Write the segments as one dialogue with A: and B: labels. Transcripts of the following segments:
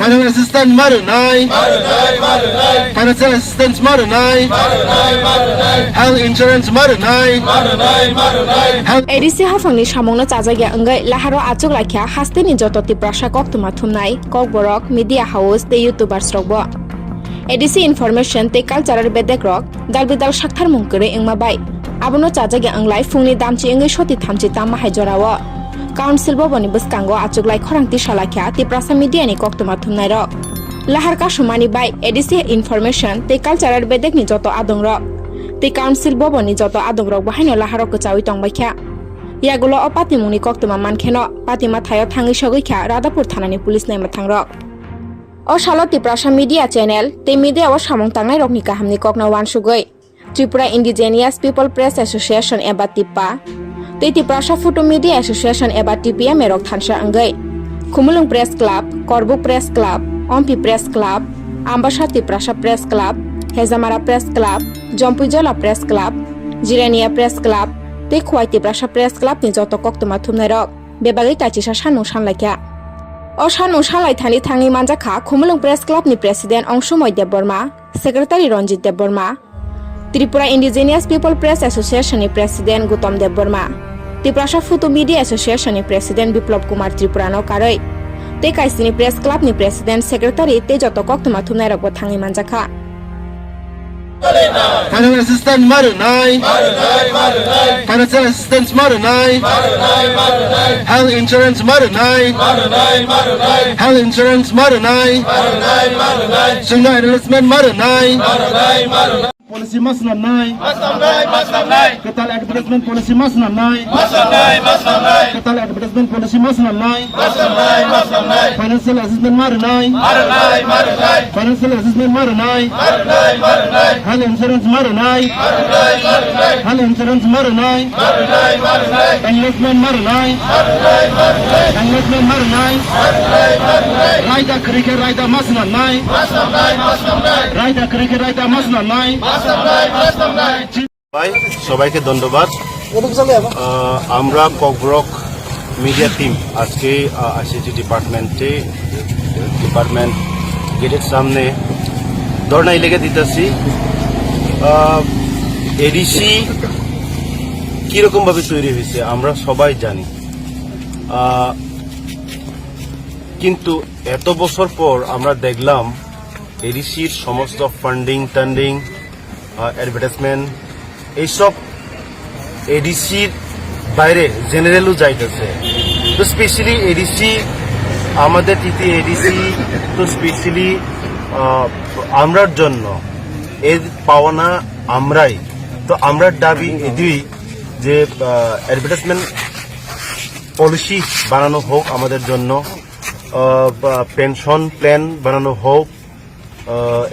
A: Financial assistance marunai. Financial assistance marunai. Health insurance marunai.
B: ADC Haphango samongno chajagya angai laharo achuk laikha hasteni joto Tiprasa Kuthumna thumnai kokborok media house te youtubers rokbo ADC information te cultural bedek rok dalbidal sakthar mungkore engma bai abono chajagya anglai fungni damchi engai soti thamchi tamma haijorawo council boboni buskango achuk lai khorangti salakha Tiprasa media ni Kuthumna thumnai rok lahar ka sumani bai ADC information te cultural bedek ni joto adong rok te council boboni joto adong rok bahaino laharo kchawi tongbaikha yagulo o patimungni Kuthumna mankheno patima thayo thangi sogikha radapur thanani police naima thangrok o salo Tiprasa media channel te media o samong tangnai rokni kahamni kokna wansugoi Tripura Indigenous People Press Association eba TPA te Tiprasa Photo Media Association eba TPM erok thansa angai Khumulung Press Club Korbuk Press Club Ompi Press Club Ambasha Tiprasa Press Club Hezamara Press Club Jompujola Press Club Jirania Press Club te khwai Tiprasa Press Club ni joto Kuthumna thumnai rok bebagai kaitisa sanung sanlaikha o sanung salai thani thangi manjakha Khumulung Press Club ni President Ongsumoy Debborma Secretary Ranjit Debborma Tripura Indigenous People Press Association ni President Gautam Debborma Tiprasa Photo Media Association ni President Biplop Kumar Tripurano karoi te kaisini Press Club ni President Secretary te joto Kuthumna thumnai rok thangi manjakha
A: Financial assistance marunai. Financial assistance marunai. Health insurance marunai. Health insurance marunai. Sungna enlistment marunai. Policy masnamnai. Ketal advertisement policy masnamnai. Ketal advertisement policy masnamnai. Financial assistance marunai. Financial assistance marunai. Health insurance marunai. Health insurance marunai. Enlistment marunai. Enlistment marunai. Raida cricket raida masnamnai. Raida cricket raida masnamnai. সবাইকে ধন্যবাদ আমরা Kokborok media team আজকে ICT department গেটের সামনে ধর্নায় লেগে দিতেছি ADC কিরকম ভাবে তৈরি হয়েছে আমরা সবাই জানি কিন্তু এত বছর পর আমরা দেখলাম এডিসির সমস্ত ফান্ডিং অ্যাডভার্টাইজমেন্ট এইসব এডিসির বাইরে জেনারেলও যাইতেছে তো স্পেশালি এডিসি আমাদের TTAADC তো স্পেশালি আমরার জন্য এর পাওনা আমরাই তো আমরার দাবি এদিই যে অ্যাডভার্টাইজমেন্ট পলিসি বানানো হোক আমাদের জন্য পেনশন প্ল্যান বানানো হোক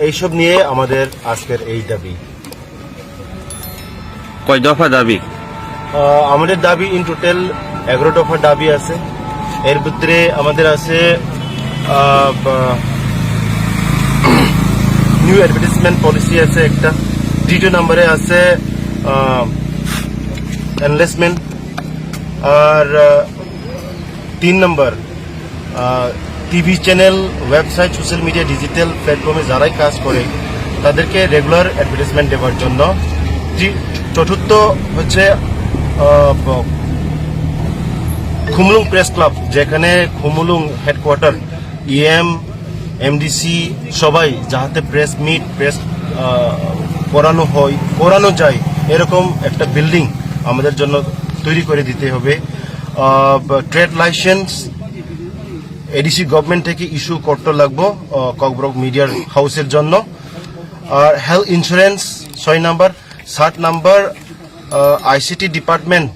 A: এইসব নিয়ে আমাদের আজকের এই দাবি
C: কয় দফা দাবি
A: আমাদের দাবি ইন টোটাল 11 দফা দাবি আছে এর ভিতরে আমাদের আছে নিউ অ্যাডভার্টাইজমেন্ট পলিসি আছে একটা দ্বিতীয় নম্বরে আছে এনলেসমেন্ট আর 3 নম্বর TV channel website social media digital প্ল্যাটফর্মে যারাই কাজ করে তাদেরকে রেগুলার অ্যাডভার্টাইজমেন্ট দেওয়ার জন্য চতুর্থ হচ্ছে খুমুলুং প্রেস ক্লাব যেখানে খুমুলুং হেডকোয়ার্টার MDC সবাই যাতে প্রেস মিট প্রেস করানো যায় এরকম একটা বিল্ডিং আমাদের জন্য তৈরি করে দিতে হবে ট্রেড লাইসেন্স এডিসি গভর্নমেন্ট থেকে ইস্যু করতে লাগবো ককব্রক মিডিয়ার হাউসের জন্য আর হেলথ ইন্স্যুরেন্স 6 নম্বর 7 নম্বর আইসিটি ডিপার্টমেন্ট